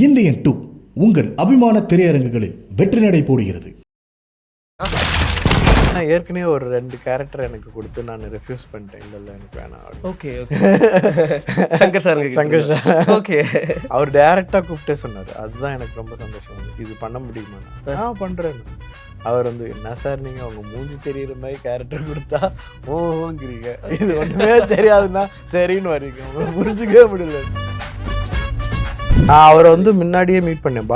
Indian 2 உங்கள் அபிமான திரையரங்குகளில் வெற்றி நடை போடுகிறது. நான் ஏற்கனவே ஒரு 2 கேரக்டர் எனக்கு கொடுத்து நான் ரெஃப்யூஸ் பண்ணிட்டேன். இல்லை எனக்கு வேணாம். ஓகே சங்கர் சார் ஓகே அவர் டைரக்டாக கூப்பிட்டே சொன்னார். அதுதான் எனக்கு ரொம்ப சந்தோஷம். இது பண்ண முடியுமா? நான் பண்ணுறேன். அவர் வந்து என்ன சார் நீங்கள் அவங்க மூஞ்சி தெரியுற மாதிரி கேரக்டர் கொடுத்தா ஓங்கிறீங்க, இது ஒன்றுமே தெரியாதுன்னா சரின்னு வரீங்க, உங்களை புரிஞ்சுக்கவே முடியல. நான் அவரை வந்து முன்னாடியே மீட் பண்ணேன்.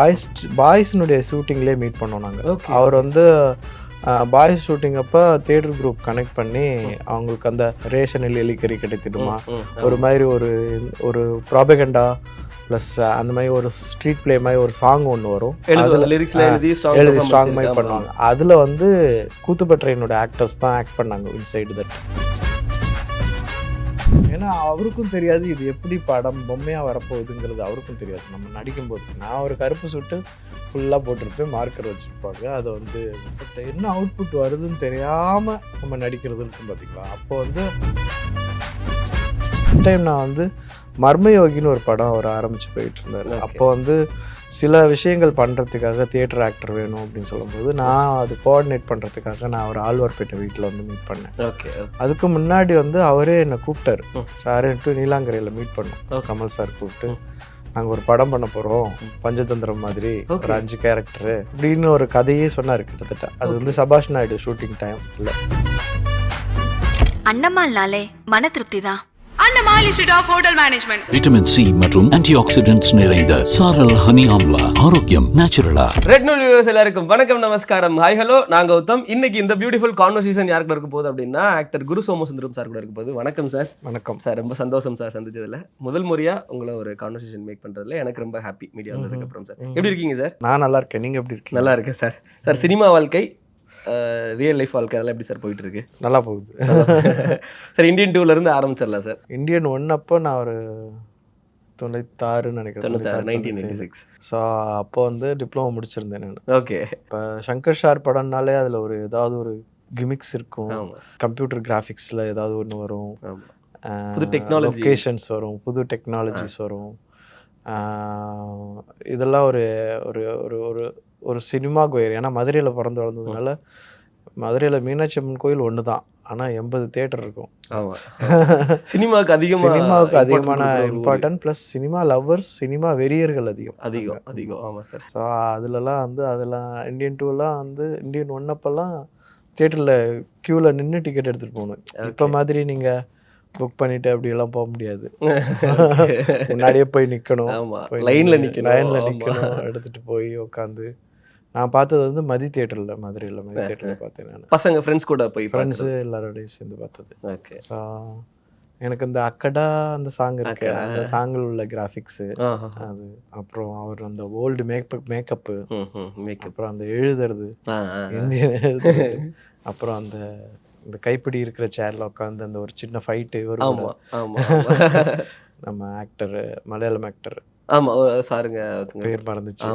பாய்ஸ்னுடைய ஷூட்டிங்லேயே மீட் பண்ணோம் நாங்கள். அவர் வந்து பாய்ஸ் ஷூட்டிங் அப்போ தியேட்டர் குரூப் கனெக்ட் பண்ணி அவங்களுக்கு அந்த ரேஷனில் எலிக்கறி கிடைத்திடுமா ஒரு மாதிரி ஒரு ப்ராபகண்டா ப்ளஸ் அந்த மாதிரி ஒரு ஸ்ட்ரீட் பிளே மாதிரி ஒரு சாங் ஒன்று வரும், எழுதி ஸ்ட்ராங் மாதிரி பண்ணுவாங்க. அதில் வந்து கூத்துப்பற்றையினோட ஆக்டர்ஸ் தான் ஆக்ட் பண்ணாங்க இன்சைடு தட். ஏன்னா அவருக்கும் தெரியாது இது எப்படி படம் பொம்மையாக வரப்போகுதுங்கிறது அவருக்கும் தெரியாது. நம்ம நடிக்கும்போது நான் ஒரு கருப்பு சுட்டு ஃபுல்லாக போட்டிருப்பேன், மார்க்கர் வச்சுருப்பாங்க. அதை வந்து என்ன அவுட்புட் வருதுன்னு தெரியாமல் நம்ம நடிக்கிறதுன்னு பார்த்தீங்களா. அப்போ வந்து டைம் நான் வந்து மர்மயோகின்னு ஒரு படம் அவர் ஆரம்பித்து போயிட்டு இருந்தார். அப்போ வந்து சில விஷயங்கள் பண்ணுறதுக்காக தியேட்டர் ஆக்டர் வேணும் அப்படின்னு சொல்லும்போது நான் அது கோஆர்டினேட் பண்ணுறதுக்காக நான் ஒரு ஆழ்வார்பேட்டை வீட்டில் வந்து மீட் பண்ணேன். அதுக்கு முன்னாடி வந்து அவரே என்னை கூப்பிட்டாரு. சார்ன்ட்டு நீலாங்கரையில் மீட் பண்ணோம். கமல் சார் கூப்பிட்டு நாங்கள் ஒரு படம் பண்ண போகிறோம், பஞ்சதந்திரம் மாதிரி ஒரு 5 கேரக்டரு அப்படின்னு ஒரு கதையே சொன்னார் கிட்டத்தட்ட. அது வந்து சபாஷ் நாயுடு ஷூட்டிங் டைம் இல்லை. அண்ணமால்னாலே மன திருப்தி தான். Annamal institute of hotel management. Vitamin C மற்றும் ஆன்டிஆக்சிடென்ட்ஸ் நிறைந்த சாரல் ஹனி ஆம்லா, ஆரோக்கியம் நேச்சுரலா. ரெட் நூல் வியூவர்ஸ் எல்லாருக்கும் வணக்கம், நமஸ்காரம், ஹாய் ஹலோ. நாங்கள் உத்தம். இன்னைக்கு இந்த பியூட்டிஃபுல் கான்வர்சேஷன் யாருக்கு இருக்க போகுது அப்படின்னா ஆக்டர் குரு சோமசுந்தரம் சார் கூட இருக்க போகுது. வணக்கம் சார். வணக்கம் சார். ரொம்ப சந்தோஷம் சார் சந்திச்சதுல. முதல் முறையா உங்களை ஒரு கான்வர்சேஷன் மேக் பண்றதுல எனக்கு ரொம்ப ஹாப்பி. மீடியா வந்ததுக்கு அப்புறம் சார் எப்படி இருக்கீங்க சார்? நான் நல்லா இருக்கேன். நீங்க எப்படி இருக்கீங்க? நல்லா இருக்கேன் சார். சார் சினிமா வாழ்க்கை, ரியல் லைஃப் வாழ்க்கை அதெல்லாம் எப்படி சார் போயிட்டு இருக்கு? நல்லா போகுது சார். இந்தியன் 2ல இருந்து ஆரம்பிச்சிடலாம் சார். இந்தியன் 1 அப்போ நான் ஒரு 96 நினைக்கிறேன், 1996. ஸோ அப்போ வந்து டிப்ளமோ முடிச்சிருந்தேன் நான். ஓகே. இப்போ சங்கர் சார் படம்னாலே அதில் ஒரு ஏதாவது ஒரு கிமிக்ஸ் இருக்கும், கம்ப்யூட்டர் கிராஃபிக்ஸில் ஏதாவது ஒன்று வரும், புது டெக்னாலஜி லொகேஷன்ஸ் வரும், புது டெக்னாலஜிஸ் வரும். இதெல்லாம் ஒரு ஒரு ஒரு ஒரு சினிமா கோயில். ஏன்னா மதுரையில் பிறந்து வளர்ந்ததுனால மதுரையில் மீனாட்சி அம்மன் கோயில் ஒன்று தான், ஆனால் 80 தியேட்டர் இருக்கும். சினிமாவுக்கு அதிகமான important. Plus cinema lovers, cinema வெறியர்கள் அதிகம். ஆமாம் சார். ஸோ அதெல்லாம் வந்து அதெல்லாம் இந்தியன் 2லாம் வந்து இந்தியன் 1 அப்போல்லாம் தியேட்டரில் க்யூவில் நின்று டிக்கெட் எடுத்துகிட்டு போகணும். இப்போ மாதிரி நீங்கள் புக் பண்ணிட்டு அப்படியெல்லாம் போக முடியாது. முன்னாடியே போய் நிற்கணும், லைனில் நிற்கணும், எடுத்துகிட்டு போய் உட்காந்து. நான் பார்த்தது வந்து மதி தியேட்டரில், மதுரையில் மதி தியேட்டரில் பார்த்தேன் நான். பசங்க ஃப்ரெண்ட்ஸ் கூட போய் ஃப்ரெண்ட்ஸு எல்லாரோடையும் சேர்ந்து பார்த்தது. ஓகே. ஸோ எனக்கு இந்த அக்கடா அந்த சாங் இருக்கு, அந்த சாங்கில் உள்ள கிராஃபிக்ஸு அது, அப்புறம் அவர் அந்த ஓல்டு மேக்கப்பு, அப்புறம் அந்த எழுதுறது இந்தியன் எழுதுறது, அப்புறம் அந்த இந்த கைப்பிடி இருக்கிற சேர்ல உட்காந்து அந்த ஒரு சின்ன ஃபைட்டு வரும். நம்ம ஆக்டர், மலையாளம் ஆக்டர், ஆமா சாருங்க பேர் மறந்துச்சு,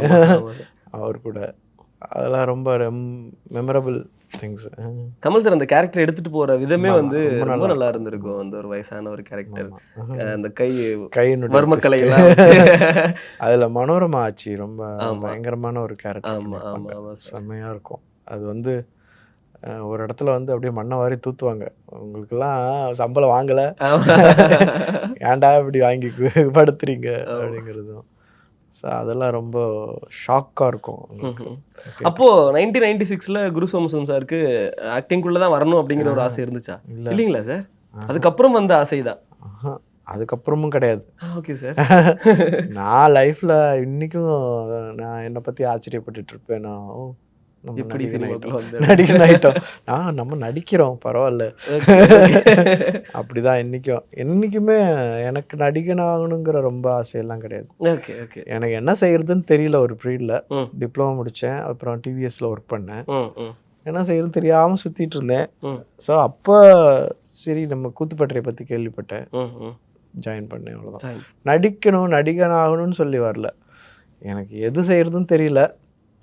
அவர் கூட. அதெல்லாம் ரொம்ப மெமரபிள் திங்ஸ். கமல் சார் அந்த கேரக்டர் எடுத்துட்டு போற விதமே வந்து ரொம்ப நல்லா இருந்திருக்கும். அந்த ஒரு வயசான ஒரு கேரக்டர், அந்த கையினுடைய வர்மக்கலை எல்லாம் அதுல மனோரமா ஆச்சு ரொம்ப பயங்கரமான ஒரு கேரக்டர், செம்மையா இருக்கும். அது வந்து ஒரு இடத்துல வந்து அப்படியே மண்ணை வாரி தூத்துவாங்க. உங்களுக்கெல்லாம் சம்பளம் வாங்கல, ஏன்டா இப்படி வாங்கி படுத்துறீங்க அப்படிங்கிறதும். ஸோ அதெல்லாம் ரொம்ப ஷாக்காக இருக்கும். அப்போ 1996ல குரு சோமசுந்தரம் சாருக்கு ஆக்டிங்குள்ள தான் வரணும் அப்படிங்கிற ஒரு ஆசை இருந்துச்சா? இல்லைங்களா சார்? அதுக்கப்புறம் வந்த ஆசை தான்? அதுக்கப்புறமும் கிடையாது. Okay sir. நான் லைஃப்ல இன்னைக்கும் நான் என்னை பத்தி ஆச்சரியப்பட்டுட்டு இருப்பேன். நான் நடிகன் ஆயிட்டோம், நம்ம நடிக்கிறோம் பரவாயில்ல அப்படிதான் என்னைக்குமே. எனக்கு நடிகன் ஆகணுங்கிற ரொம்ப ஆசையெல்லாம் கிடையாது. எனக்கு என்ன செய்யறதுன்னு தெரியல. ஒரு பீரியட்ல டிப்ளமோ முடிச்சேன், அப்புறம் டிவிஎஸ்ல ஒர்க் பண்ணேன். என்ன செய்யறதுன்னு தெரியாம சுத்திட்டு இருந்தேன். ஸோ அப்போ சரி நம்ம கூத்துப்பற்றையை பத்தி கேள்விப்பட்டேன், ஜாயின் பண்ணேன், அவ்வளோதான். நடிகன் ஆகணும்னு சொல்லி வரல. எனக்கு எது செய்யறதுன்னு தெரியல,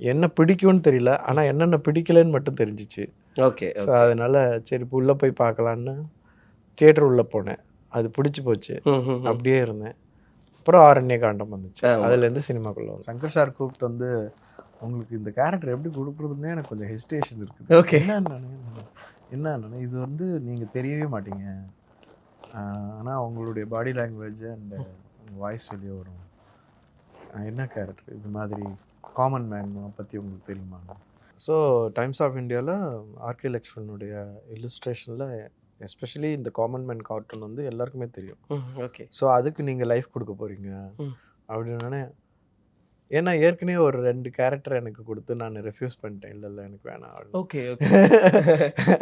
என்ன பிடிக்கும்னு தெரியல, ஆனால் என்னென்ன பிடிக்கலன்னு மட்டும் தெரிஞ்சிச்சு. ஓகே. ஸோ அதனால சரி இப்போ உள்ளே போய் பார்க்கலான்னு தியேட்டர் உள்ளே போனேன். அது பிடிச்சி போச்சு, அப்படியே இருந்தேன். அப்புறம் ஆரண்ய காண்டம் வந்துச்சு. ஆமா. அதுலேருந்து சினிமாக்குள்ள வந்து சங்கர் சார் கூப்பிட்டு வந்து உங்களுக்கு இந்த கேரக்டர் எப்படி கொடுக்குறதுன்னே எனக்கு கொஞ்சம் ஹெசிடேஷன் இருக்குது. ஓகே. என்னன்னா இது வந்து நீங்கள் தெரியவே மாட்டீங்க, ஆனால் உங்களுடைய பாடி லாங்குவேஜ் அண்ட் வாய்ஸ் வெளியே வரும். என்ன கேரக்டர் இது மாதிரி காமன் மேன் பற்றி உங்களுக்கு தெரியுமா? ஸோ டைம்ஸ் ஆஃப் இந்தியாவில் ஆர்கே லக்ஷ்மணுடைய இல்லுஸ்ட்ரேஷனில் எஸ்பெஷலி இந்த காமன் மேன் கார்ட்டூன் வந்து எல்லாருக்குமே தெரியும். ஓகே. ஸோ அதுக்கு நீங்கள் லைஃப் கொடுக்க போகிறீங்க அப்படின்னே, ஏன்னா ஏற்கனவே ஒரு 2 கேரக்டர் எனக்கு கொடுத்து நான் ரெஃப்யூஸ் பண்ணிட்டேன். இல்லை எனக்கு வேணாம். Okay.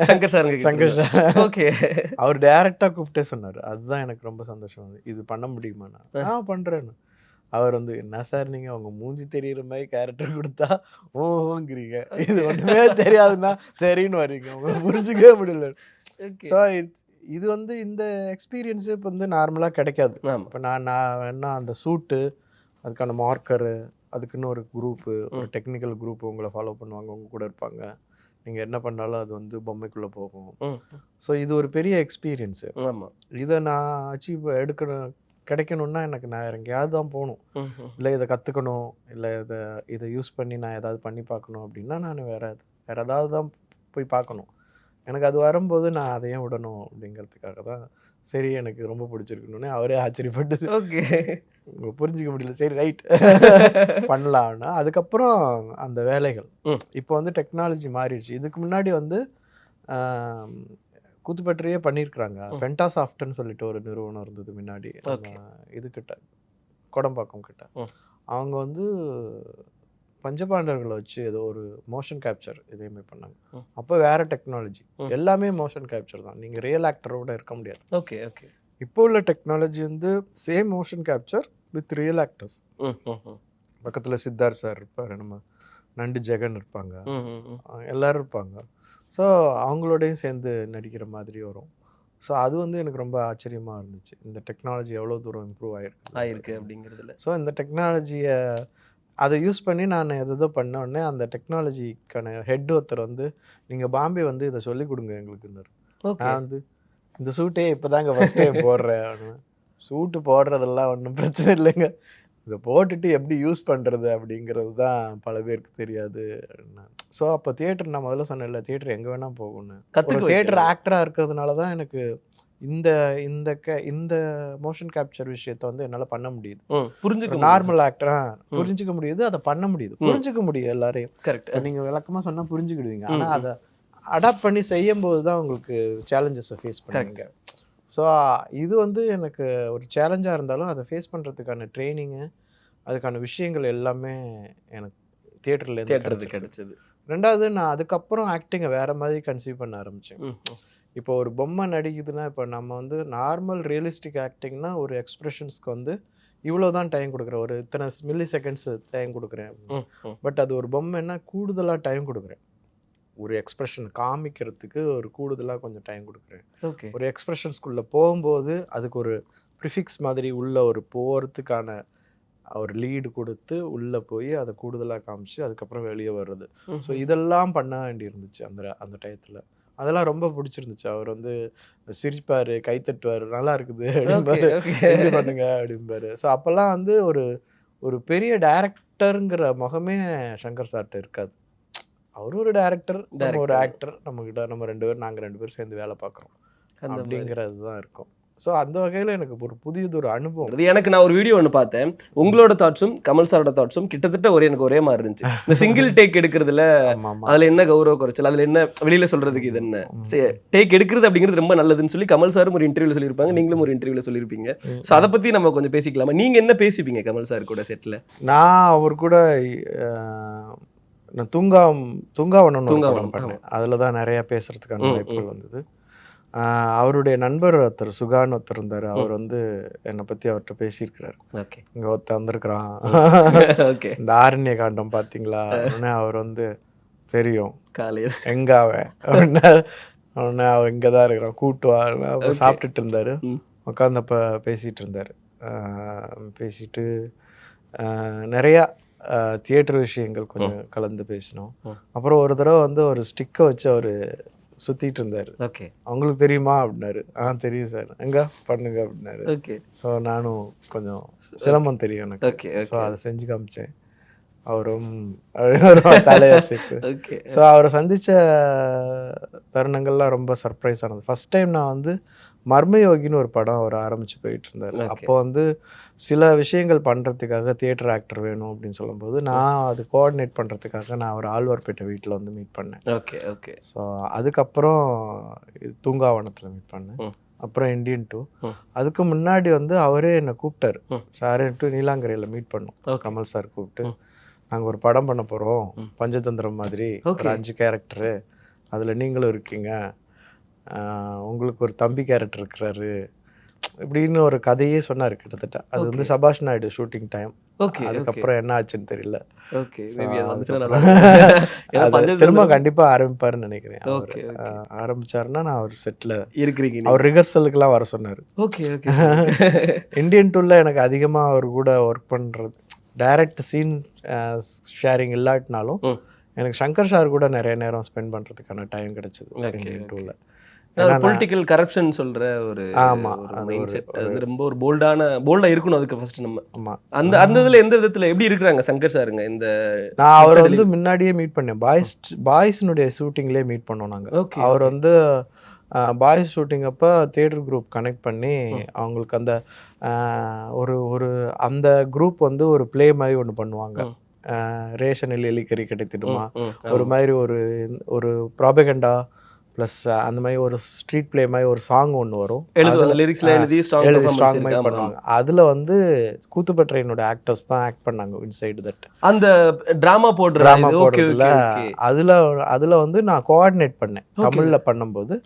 Shankar sir Shankar sir okay. அவர் டைரக்டாக கூப்பிட்டே சொன்னார். அதுதான் எனக்கு ரொம்ப சந்தோஷம். வந்து இது பண்ண முடியுமா? நான் பண்ணுறேன்னு. அவர் வந்து என்ன சார் நீங்கள் அவங்க மூஞ்சி தெரிகிற மாதிரி கேரக்டர் கொடுத்தா ஓங்கிறீங்க, இது ஒன்றுமே தெரியாதுன்னா சரின்னு வரீங்க, உங்களுக்கு புரிஞ்சிக்கவே முடியல. ஸோ இது வந்து இந்த எக்ஸ்பீரியன்ஸு இப்போ வந்து நார்மலாக கிடைக்காது. இப்போ நான் வேணா அந்த சூட்டு, அதுக்கான மார்க்கரு, அதுக்குன்னு ஒரு குரூப்பு, ஒரு டெக்னிக்கல் குரூப் உங்களை ஃபாலோ பண்ணுவாங்க, உங்க கூட இருப்பாங்க. நீங்கள் என்ன பண்ணாலும் அது வந்து பொம்மைக்குள்ளே போகும். ஸோ இது ஒரு பெரிய எக்ஸ்பீரியன்ஸு. ஆமாம். இதை நான் அச்சீவ் கிடைக்கணும்னா எனக்கு நான் எங்கேயாவது தான் போகணும், இல்லை இதை கற்றுக்கணும், இல்லை இதை யூஸ் பண்ணி நான் ஏதாவது பண்ணி பார்க்கணும் அப்படின்னா நான் வேறு ஏதாவது தான் போய் பார்க்கணும். எனக்கு அது வரும்போது நான் அதையும் விடணும் அப்படிங்கிறதுக்காக தான் சரி எனக்கு ரொம்ப பிடிச்சிருக்கணுன்னே அவரே ஆச்சரியப்பட்டது. ஓகே. புரிஞ்சிக்க முடியல. சரி ரைட் பண்ணலாம்னா அதுக்கப்புறம் அந்த வேலைகள் இப்போ வந்து டெக்னாலஜி மாறிடுச்சு. இதுக்கு முன்னாடி வந்து கூத்துப்பற்றியே பண்ணியிருக்கிறாங்க. பென்டாசாஃப்ட்னு சொல்லிட்டு ஒரு நிறுவனம் இருந்தது முன்னாடி, இதுக்கிட்ட கொடம்பாக்கம் கிட்ட. அவங்க வந்து பஞ்சபாண்டவர்களை வச்சு ஏதோ ஒரு மோஷன் கேப்சர் இதேமாதிரி பண்ணாங்க. அப்போ வேற டெக்னாலஜி, எல்லாமே மோஷன் கேப்சர் தான், நீங்கள் ரியல் ஆக்டரோட இருக்க முடியாது. ஓகே. ஓகே. இப்போ உள்ள டெக்னாலஜி வந்து same motion capture with real actors. பக்கத்தில் சித்தார்த் சார் இருப்பார், நம்ம நண்டு ஜெகன் இருப்பாங்க, எல்லாரும் இருப்பாங்க. ஸோ அவங்களோடையும் சேர்ந்து நடிக்கிற மாதிரி வரும். ஸோ அது வந்து எனக்கு ரொம்ப ஆச்சரியமாக இருந்துச்சு, இந்த டெக்னாலஜி எவ்வளோ தூரம் இம்ப்ரூவ் ஆகிருக்கு அப்படிங்கிறதுல. ஸோ இந்த டெக்னாலஜியை அதை யூஸ் பண்ணி நான் எதோ பண்ண உடனே அந்த டெக்னாலஜிக்கான ஹெட் ஒருத்தர் வந்து நீங்கள் பாம்பே வந்து இதை சொல்லிக் கொடுங்க எங்களுக்குன்னாரு. நான் வந்து இந்த சூட்டே இப்போ தாங்க ஃபஸ்ட் டைம் போடுறேன். சூட்டு போடுறதெல்லாம் ஒன்றும் பிரச்சனை இல்லைங்க, இதை போட்டுட்டு எப்படி யூஸ் பண்ணுறது அப்படிங்கிறது தான் பல பேருக்கு தெரியாது. ஸோ அப்போ தியேட்டர் நான் முதல்ல சொன்னேன், இல்லை தியேட்டர் எங்கே வேணால் போகணும். ஒரு தியேட்டர் ஆக்டராக இருக்கிறதுனால தான் எனக்கு இந்த இந்த இந்த மோஷன் கேப்சர் விஷயத்த வந்து என்னால் பண்ண முடியுது. புரிஞ்சுக்க நார்மல் ஆக்டரா புரிஞ்சுக்க முடியுது, அதை பண்ண முடியுது, புரிஞ்சுக்க முடியும் எல்லாரையும். கரெக்ட். நீங்கள் விளக்கமாக சொன்னால் புரிஞ்சுக்கிடுவீங்க, ஆனால் அதை அடாப்ட் பண்ணி செய்யும் போது தான் உங்களுக்கு சேலஞ்சஸை ஃபேஸ் பண்ணுவீங்க. ஸோ இது வந்து எனக்கு ஒரு சேலஞ்சாக இருந்தாலும் அதை ஃபேஸ் பண்ணுறதுக்கான ட்ரைனிங்கு, அதுக்கான விஷயங்கள் எல்லாமே எனக்கு தியேட்டர்லேருந்து கிடைச்சது. ரெண்டாவது நான் அதுக்கப்புறம் ஆக்டிங்கை வேறு மாதிரி கன்சீவ் பண்ண ஆரம்பித்தேன். இப்போ ஒரு பொம்மை நடிக்குதுன்னா, இப்போ நம்ம வந்து நார்மல் ரியலிஸ்டிக் ஆக்டிங்னா ஒரு எக்ஸ்ப்ரெஷன்ஸ்க்கு வந்து இவ்வளோ தான் டைம் கொடுக்குறேன், ஒரு இத்தனை மில்லி செகண்ட்ஸ் டைம் கொடுக்குறேன். பட் அது ஒரு பொம்மைன்னா கூடுதலாக டைம் கொடுக்குறேன், ஒரு எக்ஸ்ப்ரெஷன் காமிக்கிறதுக்கு ஒரு கூடுதலாக கொஞ்சம் டைம் கொடுக்குறேன். ஒரு எக்ஸ்ப்ரெஷன்ஸ்குள்ளே போகும்போது அதுக்கு ஒரு ப்ரிஃபிக்ஸ் மாதிரி உள்ள ஒரு போகிறதுக்கான ஒரு லீடு கொடுத்து உள்ளே போய் அதை கூடுதலாக காமிச்சு அதுக்கப்புறம் வெளியே வர்றது. ஸோ இதெல்லாம் பண்ண வேண்டி இருந்துச்சு அந்த டயத்தில். அதெல்லாம் ரொம்ப பிடிச்சிருந்துச்சு. அவர் வந்து சிரிப்பார், கைத்தட்டுவார், நல்லா இருக்குது அப்படிம்பாரு, எப்படி பண்ணுங்க அப்படிம்பாரு. ஸோ அப்போல்லாம் வந்து ஒரு பெரிய டைரக்டருங்கிற முகமே சங்கர் சார்கிட்ட இருக்காது. அவர் ஒரு டைரக்டர், நம்ம ஒரு ஆக்டர், நாங்கள் 2 பேரும் சேர்ந்து வேலை பார்க்குறோம் அப்படிங்கிறது தான் இருக்கும். ஸோ அந்த வகையில் எனக்கு ஒரு புதியதொரு அனுபவம். எனக்கு நான் ஒரு வீடியோ ஒன்று பார்த்தேன், உங்களோட தாட்ஸும் கமல் சாரோட தாட்ஸும் கிட்டத்தட்ட எனக்கு ஒரே மாதிரி இருந்துச்சு. இந்த சிங்கிள் டேக் எடுக்கிறதுல அதில் என்ன கௌரவ குறைச்சல், அதில் என்ன வெளியில் சொல்கிறதுக்கு இது என்ன டேக் எடுக்கிறது அப்படிங்கிறது ரொம்ப நல்லதுன்னு சொல்லி கமல் சாரும் ஒரு இன்டர்வியூவில் சொல்லியிருப்பாங்க, நீங்களும் ஒரு இன்டர்வியூவில் சொல்லியிருப்பீங்க. ஸோ அதை பற்றி நம்ம கொஞ்சம் பேசிக்கலாமா? நீங்கள் என்ன பேசிப்பீங்க கமல் சார் கூட செட்டில்? நான் அவர் கூட நான் தூங்காவனம் பண்ணேன், அதில் தான் நிறையா பேசுகிறதுக்கான வாய்ப்புகள் வந்தது. அவருடைய நண்பர் ஒருத்தர் சுகான்னு ஒருத்தர் இருந்தார், அவர் வந்து என்னை பற்றி அவர்கிட்ட பேசியிருக்கிறார். இங்கே ஒருத்தர் வந்திருக்கிறான், இந்த ஆரண்ய காண்டம் பார்த்தீங்களா அப்படின்னா, அவர் வந்து தெரியும் காலையில் எங்கே அவன் அப்படின்னா, அவன் இங்கே தான் இருக்கிறான் கூட்டுவா சாப்பிட்டுட்டு இருந்தார். உட்காந்தப்ப பேசிகிட்டு இருந்தார். பேசிட்டு நிறையா தியேட்டர் விஷயங்கள் கொஞ்சம் கலந்து பேசினோம். அப்புறம் ஒரு தடவை வந்து ஒரு ஸ்டிக்கை வச்சு அவர் சுற்றிட்டு இருந்தார். ஓகே. அவங்களுக்கு தெரியுமா அப்படின்னாரு. தெரியும் சார். எங்கே பண்ணுங்க அப்படின்னாரு. ஓகே. ஸோ நானும் கொஞ்சம் சிலம்பம் தெரியும் எனக்கு. ஓகே. ஸோ அதை செஞ்சு காமிச்சேன். அவரும் தலையசைப்பு. ஓகே. ஸோ அவரை சந்தித்த தருணங்கள்லாம் ரொம்ப சர்ப்ரைஸ் ஆனது. ஃபஸ்ட் டைம் நான் வந்து மர்மயோகின்னு ஒரு படம் அவர் ஆரம்பித்து போயிட்டு இருந்தார். அப்போ வந்து சில விஷயங்கள் பண்ணுறதுக்காக தியேட்டர் ஆக்டர் வேணும் அப்படின்னு சொல்லும்போது நான் அது கோஆர்டினேட் பண்ணுறதுக்காக நான் அவர் ஆழ்வார்பேட்டை வீட்டில் வந்து மீட் பண்ணேன். ஓகே. ஓகே. ஸோ அதுக்கப்புறம் தூங்காவனத்தில் மீட் பண்ணேன். அப்புறம் இந்தியன் 2. அதுக்கு முன்னாடி வந்து அவரே என்னை கூப்பிட்டாரு. சார்ன்ட்டு நீலாங்கரையில் மீட் பண்ணோம். கமல் சார் கூப்பிட்டு நாங்கள் ஒரு படம் பண்ண போகிறோம், பஞ்சதந்திரம் மாதிரி, ஒரு 5 கேரக்டரு, அதில் நீங்களும் இருக்கீங்க, உங்களுக்கு ஒரு தம்பி கேரக்டர் இருக்கிறாரு இப்படின்னு ஒரு கதையே சொன்னார் கிட்டத்தட்ட. அது வந்து சபாஷ் நாயுடு ஷூட்டிங் டைம். ஓகே. அதுக்கப்புறம் என்ன ஆச்சுன்னு தெரியல. ஓகே. திரும்ப கண்டிப்பா ஆரம்பிப்பாருன்னு நினைக்கிறேன். ஆரம்பிச்சாருன்னா நான் அவர் செட்ல இருக்கிறீங்க. அவர் ரிஹர்சலுக்குலாம் வர சொன்னார். ஓகே. ஓகே. இந்தியன் 2ல எனக்கு அதிகமா அவர் கூட ஒர்க் பண்றது, டைரக்ட் சீன் ஷேரிங் இல்லாட்டினாலும் எனக்கு சங்கர் சார் கூட நிறைய நேரம் ஸ்பெண்ட் பண்றதுக்கான டைம் கிடைச்சது இந்தியன் 2ல. பொலிட்டிக்கல் கரப்ஷன் சொல்ற ஒரு மைண்ட் செட், அது ரொம்ப ஒரு போல்டா இருக்கணும். அதுக்கு ஃபர்ஸ்ட் நம்ம அந்த இதுல எந்த விதத்துல எப்படி இருக்கிறாங்க சங்கர் சாருங்க? இந்த நான் அவர் வந்து முன்னாடியே மீட் பண்ணேன். பாய்ஸ்னுடைய ஷூட்டிங்லேயே மீட் பண்ணோம் நாங்க. அவர் வந்து பாய்ஸ் ஷூட்டிங் அப்போ தியேட்டர் குரூப் கனெக்ட் பண்ணி அவங்களுக்கு அந்த ஒரு அந்த குரூப் வந்து ஒரு ப்ளே மாதிரி ஒன்று பண்ணுவாங்க. ரேஷனில் எலிக்கறி கிடைத்திடுமா, ஒரு மாதிரி ஒரு ப்ராபகண்டா ப்ளஸ் அந்த மாதிரி ஒரு ஸ்ட்ரீட் ப்ளே மாதிரி ஒரு சாங் ஒன்று வரும். எழுதி ஸ்ட்ராங் மாதிரி பண்ணுவாங்க. அதில் வந்து கூத்துப்பற்றையினோட ஆக்டர்ஸ் தான் ஆக்ட் பண்ணாங்க இன்சைடு தட். அந்த ட்ராமா போடுறதுல அதில் வந்து நான் கோஆர்டினேட் பண்ணேன் தமிழில் பண்ணும்போது.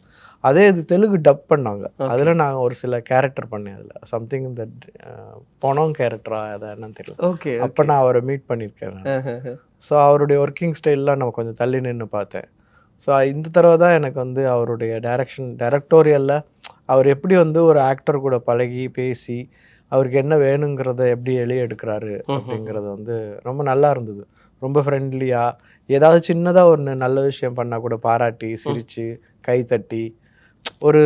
அதே இது தெலுங்கு டப் பண்ணாங்க. அதில் நான் ஒரு சில கேரக்டர் பண்ணேன். அதில் சம்திங் இந்த பொணம் கேரக்டரா அதை என்னன்னு தெரியல. அப்போ நான் அவரை மீட் பண்ணியிருக்கேன். ஸோ அவருடைய ஒர்க்கிங் ஸ்டைல்லாம் நம்ம கொஞ்சம் தள்ளி நின்று பார்த்தேன். ஸோ இந்த தடவை தான் எனக்கு வந்து அவருடைய டைரக்டோரியலில் அவர் எப்படி வந்து ஒரு ஆக்டர் கூட பழகி பேசி அவருக்கு என்ன வேணுங்கிறத எப்படி வெளியே எடுக்கிறாரு அப்படிங்கிறது வந்து ரொம்ப நல்லா இருந்தது. ரொம்ப ஃப்ரெண்ட்லியாக ஏதாவது சின்னதாக ஒரு நல்ல விஷயம் பண்ணால் கூட பாராட்டி சிரித்து கை தட்டி ஒரு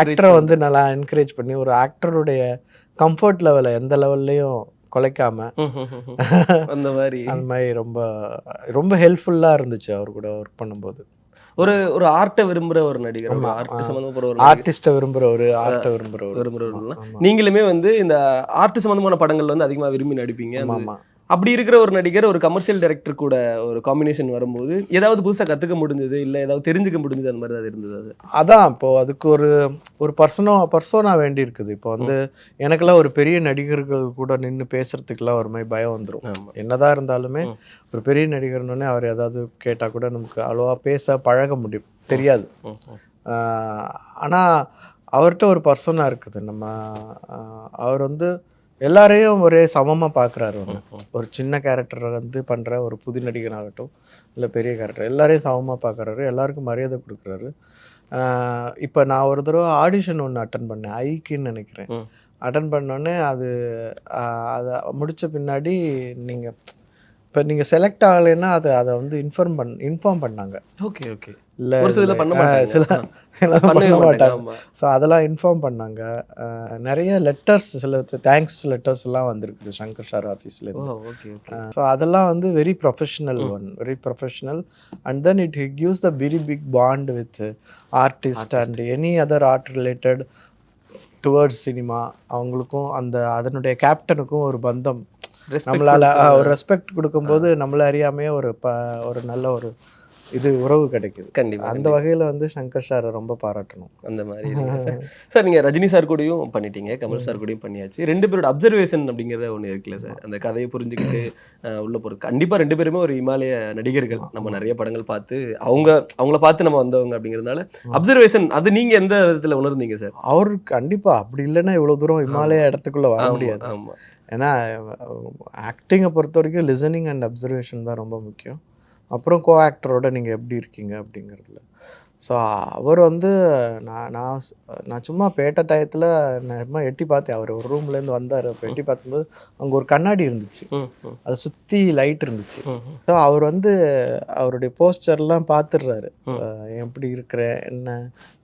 ஆக்டரை வந்து நல்லா என்கரேஜ் பண்ணி ஒரு ஆக்டருடைய கம்ஃபர்ட் லெவலை எந்த லெவல்லையும் குலைக்காம அந்த மாதிரி ரொம்ப ரொம்ப ஹெல்ப்ஃபுல்லா இருந்துச்சு அவர் கூட ஒர்க் பண்ணும்போது. ஒரு ஆர்ட்டை விரும்புற ஒரு நடிகர், ஆர்டிஸ்ட விரும்புறவரு, ஆர்ட்டை விரும்புறவரு. நீங்களுமே வந்து இந்த ஆர்ட் சம்பந்தமான படங்கள்ல வந்து அதிகமா விரும்பி நடிப்பீங்க. ஆமா. அப்படி இருக்கிற ஒரு நடிகர் ஒரு கமர்ஷியல் டைரக்டர் கூட ஒரு காம்பினேஷன் வரும்போது ஏதாவது புதுசாக கற்றுக்க முடிஞ்சது, இல்லை ஏதாவது தெரிஞ்சுக்க முடிஞ்சது, அந்த மாதிரி தான் இருந்தது? அதான் இப்போ அதுக்கு ஒரு பர்சோனா வேண்டி இருக்குது. இப்போ வந்து எனக்கெல்லாம் ஒரு பெரிய நடிகர்கள் கூட நின்று பேசுறதுக்குலாம் ஒரு மாதிரி பயம் வந்துடும். என்னதான் இருந்தாலுமே ஒரு பெரிய நடிகர்னோடனே அவர் ஏதாவது கேட்டால் கூட நமக்கு அவ்வளோவா பேச பழக முடியும் தெரியாது. ஆனால் அவர்கிட்ட ஒரு பர்சோனா இருக்குது. அவர் வந்து எல்லாரையும் ஒரே சமமாக பார்க்குறாரு. ஒரு சின்ன கேரக்டரை வந்து பண்ணுற ஒரு புது நடிகனாகட்டும் இல்லை பெரிய கேரக்டர் எல்லாரையும் சமமாக பார்க்குறாரு. எல்லாருக்கும் மரியாதை கொடுக்குறாரு. இப்போ நான் ஒரு தடவை ஆடிஷன் ஒன்று அட்டன் பண்ணேன், ஐக்கின்னு நினைக்கிறேன். அட்டன் பண்ணோடனே அதை முடித்த பின்னாடி நீங்கள் செலக்ட் ஆகலைன்னா அதை வந்து இன்ஃபார்ம் பண்ணாங்க. ஓகே. ஓகே. இல்லை சில பண்ண மாட்டாங்க. ஸோ அதெல்லாம் இன்ஃபார்ம் பண்ணாங்க. நிறைய லெட்டர்ஸ், சில தேங்க்ஸ் லெட்டர்ஸ் எல்லாம் வந்திருக்குது சங்கர் சார் ஆஃபீஸ்லேருந்து. ஸோ அதெல்லாம் வந்து very professional and then it gives the very big bond with artist and any other art related towards cinema. அவங்களுக்கும் அதனுடைய கேப்டனுக்கும் ஒரு பந்தம், நம்மளால ஒரு ரெஸ்பெக்ட் கொடுக்கும்போது நம்மள அறியாமையே ஒரு நல்ல ஒரு உறவு கிடைக்குது. கண்டிப்பா. அந்த வகையில வந்து சங்கர் சார் ரொம்ப பாராட்டணும். அந்த மாதிரி சார் நீங்க ரஜினி சார் கூடயும் பண்ணிட்டீங்க, கமல் சார் கூடயும் பண்ணியாச்சு. 2 பேரோட அப்சர்வேஷன் அப்படிங்கறத ஒண்ணு இருக்குல்ல சார், அந்த கதையை புரிஞ்சுக்கிட்டு உள்ள போறது. கண்டிப்பா 2 பேருமே ஒரு இமாலய நடிகர்கள், நம்ம நிறைய படங்கள் பார்த்து அவங்கள பார்த்து நம்ம வந்தவங்க அப்படிங்கிறதுனால அப்சர்வேஷன் அது நீங்க எந்த விதத்துல உணர்ந்தீங்க சார்? அவருக்கு கண்டிப்பா அப்படி இல்லைன்னா இவ்வளவு தூரம் இமாலய இடத்துக்குள்ள வர முடியாது. ஏன்னா ஆக்டிங்கை பொறுத்த வரைக்கும் லிசனிங் அண்ட் அப்சர்வேஷன் தான் ரொம்ப முக்கியம். அப்புறம் கோ ஆக்டரோட நீங்கள் எப்படி இருக்கீங்க அப்படிங்கிறதுல. ஸோ அவர் வந்து நான் சும்மா பேட்ட டயத்தில் நான் எட்டி பார்த்தேன். அவர் ஒரு ரூம்லேருந்து வந்தார். அப்போ எட்டி பார்க்கும்போது அங்கே ஒரு கண்ணாடி இருந்துச்சு, அதை சுற்றி லைட் இருந்துச்சு. ஸோ அவர் வந்து அவருடைய போஸ்டர்லாம் பார்த்துடுறாரு, எப்படி இருக்கிறேன், என்ன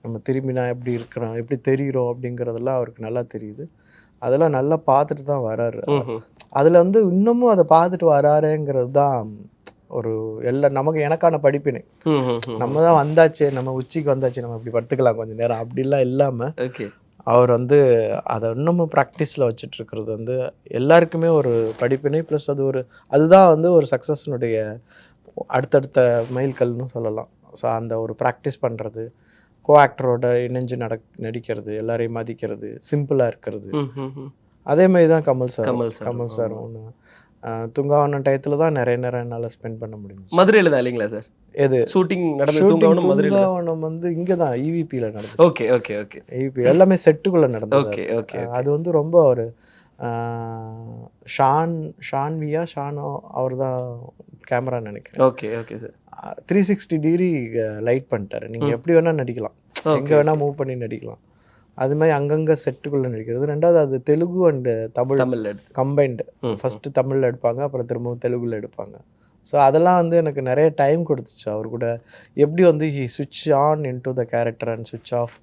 நம்ம திரும்பினா எப்படி இருக்கிறோம், எப்படி தெரிகிறோம் அப்படிங்கிறதெல்லாம் அவருக்கு நல்லா தெரியுது. அதெல்லாம் நல்லா பார்த்துட்டு தான் வராரு. அதில் வந்து இன்னமும் அதை பார்த்துட்டு வராருங்கிறது தான் ஒரு நமக்கு எனக்கான படிப்பினை. நம்ம தான் வந்தாச்சு, நம்ம உச்சிக்கு வந்தாச்சு, நம்ம இப்படி படுத்துக்கலாம் கொஞ்சம் நேரம் அப்படிலாம் இல்லாமல் அவர் வந்து அதை இன்னமும் ப்ராக்டிஸில் வச்சுட்டு இருக்கிறது வந்து எல்லாருக்குமே ஒரு படிப்பினை. ப்ளஸ் அதுதான் வந்து ஒரு சக்ஸஸ்னுடைய அடுத்தடுத்த மைல்கல்னு சொல்லலாம். ஸோ அந்த ஒரு ப்ராக்டிஸ் பண்ணுறது, கோ ஆக்டரோட இணைஞ்சு நடிக்கிறது, எல்லாரையும் மதிக்கிறது, சிம்பிளாக இருக்கிறது. அதே மாதிரி தான் கமல் சார் ஒன்று தூங்காவனம் டயத்தில் தான் நிறைய நேரம் என்னால் ஸ்பெண்ட் பண்ண முடியும். மதுரையில் தான் இல்லைங்களா சார்? எது ஷூட்டிங் நடந்தது? தூங்காவனம் வந்து இங்கே தான் EVPயில் நடந்தது. Okay okay okay. EVP எல்லாமே செட்டுக்குள்ளே நடந்தது. Okay okay. அது வந்து ரொம்ப ஒரு ஷானோ அவர் தான் கேமரா நினைக்கிறேன். Okay okay sir. 360 degree light பண்ணிட்டாரு. நீங்கள் எப்படி வேணால் நடிக்கலாம், எங்கே வேணால் மூவ் பண்ணி நடிக்கலாம். அது மாதிரி அங்கங்கே செட்டுக்குள்ளே நடிக்கிறது. ரெண்டாவது அது Telugu and Tamil combined. First தமிழில் எடுப்பாங்க, அப்புறம் திரும்பவும் தெலுங்குல எடுப்பாங்க. ஸோ அதெல்லாம் வந்து எனக்கு நிறைய டைம் கொடுத்துச்சு. அவர் கூட எப்படி வந்து ஹி சுவிட்ச் on into the character and சுவிட்ச் of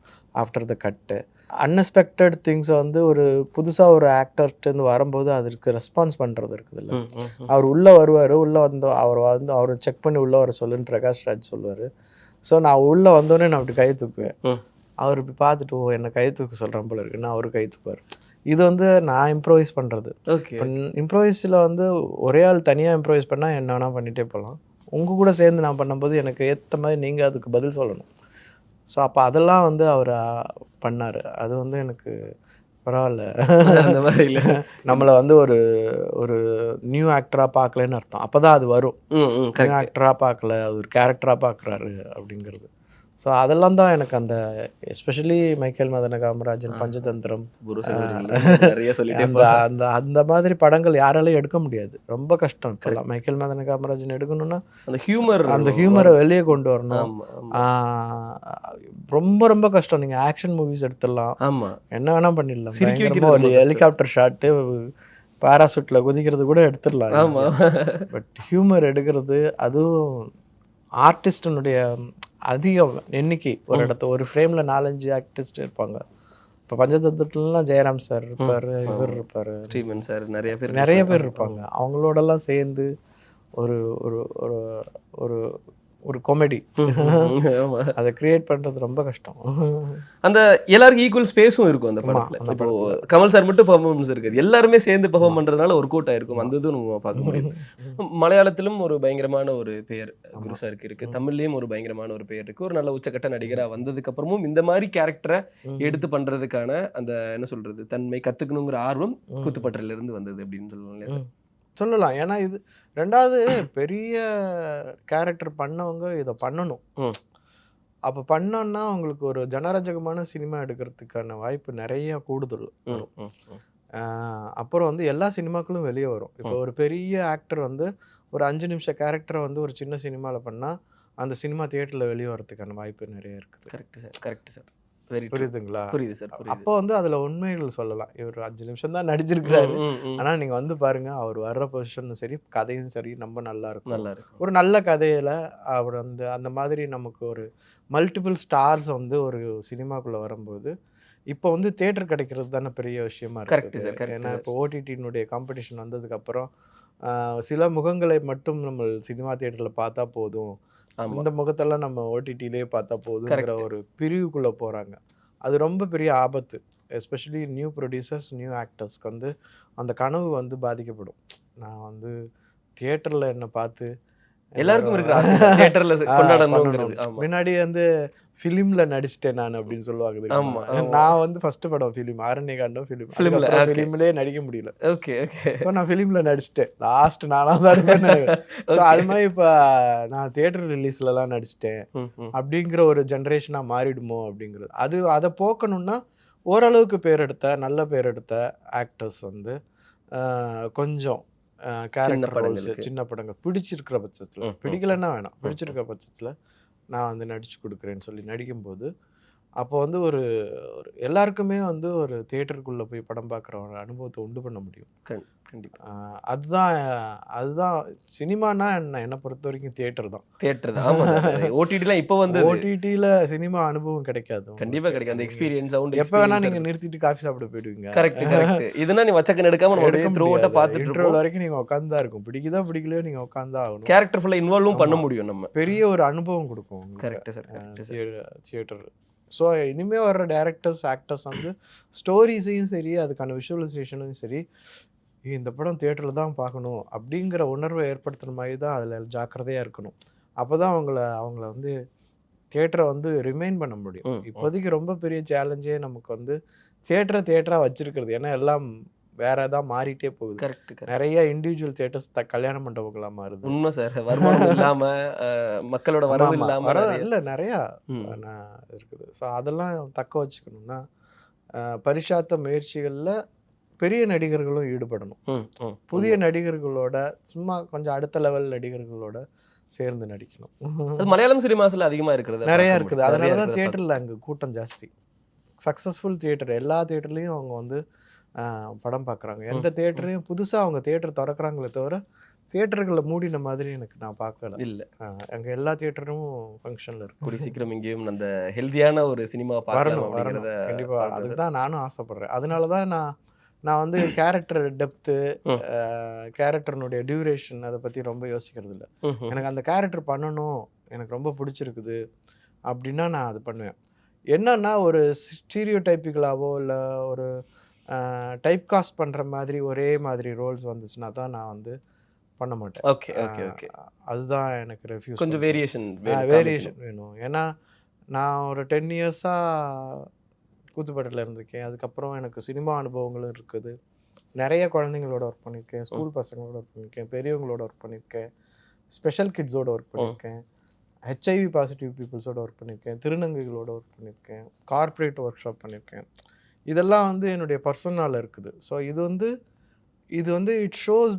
after the cut. Unexpected திங்ஸை வந்து ஒரு புதுசாக ஒரு ஆக்டர்கிட்டருந்து வரும்போது அதற்கு ரெஸ்பான்ஸ் பண்ணுறது இருக்குது இல்லை. அவர் உள்ளே வருவார், உள்ளே வந்து அவரை செக் பண்ணி உள்ளே வர சொல்லுன்னு பிரகாஷ் ராஜ் சொல்லுவார். ஸோ நான் உள்ளே வந்தோடனே நான் அப்படி கை தூக்குவேன். அவர் இப்படி பார்த்துட்டு என்னை கை தூக்க சொல்கிறேன் போல இருக்குன்னு அவர் கை தூக்குவார். இது வந்து நான் இம்ப்ரோவைஸ் பண்ணுறது. இப்போ இம்ப்ரோவைஸில் வந்து ஒரே ஆள் தனியாக இம்ப்ரோவைஸ் பண்ணால் என்ன வேணால் பண்ணிகிட்டே போகலாம். உங்கள் கூட சேர்ந்து நான் பண்ணும்போது எனக்கு ஏற்ற மாதிரி நீங்கள் அதுக்கு பதில் சொல்லணும். ஸோ அப்போ அதெல்லாம் வந்து அவர் பண்ணார். அது வந்து எனக்கு பரவாயில்ல, அந்த மாதிரி இல்லை, நம்மளை வந்து ஒரு நியூ ஆக்டராக பார்க்கலன்னு அர்த்தம். அப்போ தான் அது வரும். நியூ ஆக்டராக பார்க்கல, அது ஒரு கேரக்டராக பார்க்குறாரு அப்படிங்கிறது. ஸோ அதெல்லாம் தான் எனக்கு அந்த எஸ்பெஷலி மைக்கேல் மதன காமராஜன், பஞ்சதந்திரம், அந்த மாதிரி படங்கள் யாராலையும் எடுக்க முடியாது. ரொம்ப கஷ்டம். இப்போலாம் மைக்கேல் மதன காமராஜன் எடுக்கணும்னா அந்த ஹியூமரை வெளியே கொண்டு வரணும். ரொம்ப ரொம்ப கஷ்டம். நீங்கள் ஆக்ஷன் மூவிஸ் எடுத்துடலாம், என்ன வேணால் பண்ணிடலாம். ஒரு ஹெலிகாப்டர் ஷாட்டு, பாராசூட்டில் குதிக்கிறது கூட எடுத்துடலாம். பட் ஹியூமர் எடுக்கிறது, அதுவும் ஆர்டிஸ்டனுடைய அதிகம் எண்ணிக்கை. ஒரு ஃப்ரேமில் 4-5 ஆர்டிஸ்ட் இருப்பாங்க. இப்போ பஞ்சதந்திரத்துலலாம் ஜெயராம் சார் இருப்பார், இவர் இருப்பார், ஸ்ரீமன் சார், நிறைய பேர் இருப்பாங்க. அவங்களோடலாம் சேர்ந்து ஒரு ஒரு ஒரு ஒரு காமெடி அதை கிரியேட் பண்ணுறது ரொம்ப கஷ்டம். அந்த எல்லாருக்கும் ஈக்குவல் ஸ்பேஸும் இருக்கும் அந்த படத்தில். இப்போ கமல் சார் மட்டும் பெர்ஃபார்மன்ஸ் இருக்காது, எல்லாருமே சேர்ந்து பெர்ஃபார்ம் பண்ணுறதுனால ஒரு கூட்டம் இருக்கும். அந்த இதுவும் நம்ம பார்க்க முடியும். மலையாளத்திலும் ஒரு பயங்கரமான ஒரு பெயர் குரு சாருக்கு இருக்குது, தமிழ்லேயும் ஒரு பயங்கரமான ஒரு பெயர் இருக்குது. ஒரு நல்ல உச்சக்கட்ட நடிகராக வந்ததுக்கு அப்புறமும் இந்த மாதிரி கேரக்டரை எடுத்து பண்ணுறதுக்கான அந்த என்ன சொல்கிறது தன்மை கற்றுக்கணுங்கிற ஆர்வம் கூத்துப்பட்டறையிலிருந்து வந்தது அப்படின்னு சொல்லுவாங்க இல்லையா சார்? சொல்லலாம். ஏன்னா இது ரெண்டாவது பெரிய கேரக்டர் பண்ணவங்க இதை பண்ணணும். அப்போ பண்ணோன்னா அவங்களுக்கு ஒரு ஜனரஞ்சகமான சினிமா எடுக்கிறதுக்கான வாய்ப்பு நிறைய கூடுதல் வரும். அப்புறம் வந்து எல்லா சினிமாக்களும் வெளியே வரும். இப்போ ஒரு பெரிய ஆக்டர் வந்து ஒரு 5 நிமிஷம் கேரக்டரை வந்து ஒரு சின்ன சினிமாவில் பண்ணால் அந்த சினிமா தியேட்டரில் வெளியே வரதுக்கான வாய்ப்பு நிறைய இருக்குது. Correct sir, correct sir. புரியுதுங்களா? புரியுது சார். அப்போ வந்து அதில் உண்மைகள் சொல்லலாம். இவர் 5 நிமிஷம் தான் நடிச்சிருக்கிறாரு, ஆனால் நீங்கள் வந்து பாருங்க, அவர் வர்ற பொசிஷனும் சரி, கதையும் சரி, ரொம்ப நல்லா இருக்கும். ஒரு நல்ல கதையில் அவர் வந்து அந்த மாதிரி நமக்கு ஒரு மல்டிபிள் ஸ்டார்ஸ் வந்து ஒரு சினிமாக்குள்ளே வரும்போது இப்போ வந்து தியேட்டர் கிடைக்கிறது தானே பெரிய விஷயமா இருக்கு. ஏன்னா இப்போ ஓடிடியினுடைய காம்படிஷன் வந்ததுக்கப்புறம் சில முகங்களை மட்டும் நம்ம சினிமா தியேட்டரில் பார்த்தா போதும், இந்த முகத்தெல்லாம் நம்ம ஓடிடியிலே பார்த்தா போதுங்கிற ஒரு பிரிவுக்குள்ளே போகிறாங்க. அது ரொம்ப பெரிய ஆபத்து. எஸ்பெஷலி நியூ ப்ரொடியூசர்ஸ், நியூ ஆக்டர்ஸ்க்கு வந்து அந்த கனவு வந்து பாதிக்கப்படும். நான் வந்து தியேட்டரில் என்னை பார்த்து எல்லாருக்கும் இருக்கிற தியேட்டரில் கொண்டாடணுங்கிறது. முன்னாடி வந்து ஃபிலிமில் நடிச்சிட்டேன் நான் அப்படின்னு சொல்லுவாங்க. நான் வந்து ஃபர்ஸ்ட் படம் ஃபிலிம், ஆரண்யகாண்டம் ஃபிலிம்லேயே நடிக்க முடியல. Okay okay. ஸோ நான் ஃபிலிமில் நடிச்சிட்டேன், லாஸ்ட் நானாக தான் இருப்பேன். ஸோ அது மாதிரி இப்போ நான் தியேட்டர் ரிலீஸ்லலாம் நடிச்சிட்டேன் அப்படிங்கிற ஒரு ஜென்ரேஷனாக மாறிடுமோ அப்படிங்கிறது. அதை போக்கணும்னா ஓரளவுக்கு நல்ல பேர் எடுத்த ஆக்டர்ஸ் வந்து கொஞ்சம் கேரக்டர் ரோல்ஸ், சின்ன படங்கள் பிடிச்சிருக்கிற பட்சத்தில், பிடிக்கலன்னா வேணாம், பிடிச்சிருக்கிற பட்சத்தில் நான் வந்து நடிச்சு கொடுக்குறேன்னு சொல்லி நடிக்கும்போது அப்போ வந்து ஒரு எல்லாருக்குமே வந்து ஒரு தியேட்டருக்குள்ளே போய் படம் பார்க்குற ஒரு அனுபவத்தை உண்டு பண்ண முடியும். கண்டிப்பாக. அதுதான் சினிமானா என்னை பொறுத்த வரைக்கும் தியேட்டர் தான். தியேட்டர் தான். ஆமாம். ஓடிடிலாம் இப்போ வந்து ஓடிடியில் சினிமா அனுபவம் கிடைக்காது. கண்டிப்பாக கிடைக்கும். அந்த எக்ஸ்பீரியன்ஸ் சவுண்ட் எப்போ வேணா நீங்கள் நிறுத்திட்டு காஃபி சாப்பிட போயிடுவீங்க. கரெக்ட். இதுனா நீ வச்சக்கன் எடுக்காம நம்ம த்ரூ அவுட்டா பார்த்துட்டு இன்ட்ரோல் வரைக்கும் நீங்கள் உட்காந்து தான் இருக்கும். பிடிக்குதோ பிடிக்கலையோ நீங்கள் உட்காந்து தான் ஆகணும். கேரக்டர் ஃபுல்லாக இன்வால்வும் பண்ண முடியும் நம்ம. பெரிய ஒரு அனுபவம் கொடுக்கும். Correct sir. தியேட்டர். ஸோ இனிமேல் வர்ற டேரக்டர்ஸ் ஆக்டர்ஸ் வந்து ஸ்டோரிஸையும் சரி அதுக்கான விஷுவலைசேஷனும் சரி இந்த படம் தியேட்டரில் தான் பார்க்கணும் அப்படிங்கிற உணர்வை ஏற்படுத்துகிற மாதிரி தான் அதில் ஜாக்கிரதையாக இருக்கணும். அப்போ தான் அவங்கள வந்து தியேட்டரை வந்து ரிமைன் பண்ண முடியும். இப்போதைக்கு ரொம்ப பெரிய சேலஞ்சே நமக்கு வந்து தியேட்டராக வச்சிருக்கிறது. ஏன்னா எல்லாம் வேற ஏதாவது மாறிட்டே போகுது. கரெக்ட். நிறைய இண்டிவிஜுவல் தியேட்டர்ஸ் கல்யாண மண்டபங்களா மாறுது. உண்மை சார். வருமானம் இல்லாம மக்களோட வரவு இல்லாம இல்லை நிறையா இருக்குது. ஸோ அதெல்லாம் தக்க வச்சுக்கணும்னா பரிசாத்த முயற்சிகளில் பெரிய நடிகர்களும் ஈடுபடணும். புதிய நடிகர்களோட சும்மா கொஞ்சம் அடுத்த லெவல் நடிகர்களோட சேர்ந்து நடிக்கணும். அது மலையாளம் சினிமாஸ்ல அதிகமா இருக்கிறது நிறைய இருக்குது. அதனால தான் தியேட்டரில் அங்கே கூட்டம் ஜாஸ்தி. சக்ஸஸ்ஃபுல் தியேட்டர் எல்லா தியேட்டர்லேயும் அவங்க வந்து படம் பார்க்குறாங்க. எந்த தியேட்டரையும் புதுசாக அவங்க தியேட்டர் திறக்கிறாங்களே தவிர தியேட்டர்களில் மூடின மாதிரி நான் பார்க்கல. இல்லை, அங்கே எல்லா தியேட்டரும் ஃபங்க்ஷனில் இருக்கு. கூடிய சீக்கிரம் இங்கேயும் அந்த ஹெல்த்தியான ஒரு சினிமா வரணும். கண்டிப்பாக அதுக்கு தான் நானும் ஆசைப்பட்றேன். அதனால தான் நான் வந்து கேரக்டர் டெப்த்து கேரக்டர்னுடைய டியூரேஷன் அதை பற்றி ரொம்ப யோசிக்கிறது இல்லை. எனக்கு அந்த கேரக்டர் பண்ணணும், எனக்கு ரொம்ப பிடிச்சிருக்குது அப்படின்னா நான் அது பண்ணுவேன். என்னன்னா ஒரு ஸ்டீரியோ டைப்பிக்கலாவோ இல்லை ஒரு டைப் காஸ்ட் பண்ணுற மாதிரி ஒரே மாதிரி ரோல்ஸ் வந்துச்சுன்னா தான் நான் வந்து பண்ண மாட்டேன். Okay okay okay. அதுதான் எனக்கு ரெஃப்யூஸ். கொஞ்சம் வேரியேஷன் வேணும். ஏன்னா நான் ஒரு 10 இயர்ஸாக கூத்துப்பட்டில் இருந்திருக்கேன். அதுக்கப்புறம் எனக்கு சினிமா அனுபவங்களும் இருக்குது. நிறைய குழந்தைங்களோட ஒர்க் பண்ணியிருக்கேன், ஸ்கூல் பசங்களோட ஒர்க் பண்ணியிருக்கேன், பெரியவங்களோட ஒர்க் பண்ணியிருக்கேன், ஸ்பெஷல் கிட்ஸோட ஒர்க் பண்ணியிருக்கேன், HIV பாசிட்டிவ் பீப்புள்ஸோட ஒர்க் பண்ணியிருக்கேன், திருநங்கைகளோட ஒர்க் பண்ணியிருக்கேன், கார்ப்பரேட் ஒர்க் ஷாப் பண்ணியிருக்கேன். இதெல்லாம் வந்து என்னுடைய பர்சனலாக இருக்குது. ஸோ இது வந்து இட் ஷோஸ்